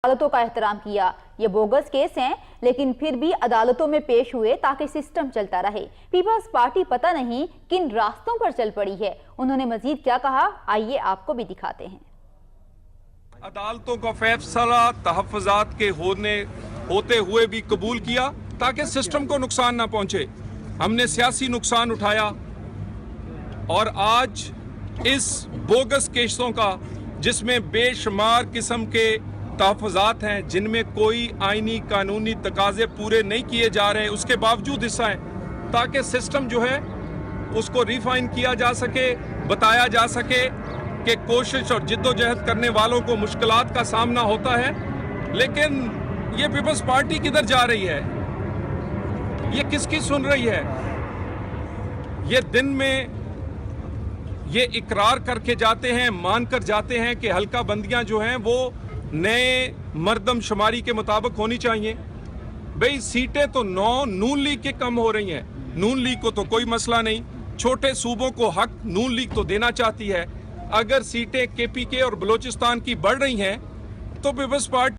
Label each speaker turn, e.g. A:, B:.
A: عدالتوں کا احترام کیا۔ یہ بوگس کیس ہیں لیکن پھر بھی عدالتوں میں پیش ہوئے تاکہ سسٹم چلتا رہے۔ پیپلز پارٹی پتہ نہیں کن راستوں پر چل پڑی ہے۔ انہوں نے مزید کیا کہا، آئیے آپ کو بھی دکھاتے ہیں۔
B: عدالتوں کا فیصلہ تحفظات کے ہوتے ہوئے بھی قبول کیا تاکہ سسٹم کو نقصان نہ پہنچے۔ ہم نے سیاسی نقصان اٹھایا اور آج اس بوگس کیسوں کا، جس میں بے شمار قسم کے تحفظات ہیں، جن میں کوئی آئینی قانونی تقاضے پورے نہیں کیے جا رہے، اس کے باوجود حصہ ہیں، تاکہ سسٹم جو ہے اس کو ریفائن کیا جا سکے، بتایا جا سکے کہ کوشش اور جد و جہد کرنے والوں کو مشکلات کا سامنا ہوتا ہے، لیکن یہ پیپلز پارٹی کدھر جا رہی ہے؟ یہ کس کی سن رہی ہے؟ یہ دن میں یہ اقرار کر کے جاتے ہیں، مان کر جاتے ہیں کہ حلقہ بندیاں جو ہیں وہ نئے مردم شماری کے مطابق ہونی چاہیے۔ بھئی سیٹیں تو 9 نون لیگ کے کم ہو رہی ہیں، نون لیگ کو تو کوئی مسئلہ نہیں، چھوٹے صوبوں کو حق نون لیگ تو دینا چاہتی ہے۔ اگر سیٹیں کے پی کے اور بلوچستان کی بڑھ رہی ہیں تو پیپلز پارٹی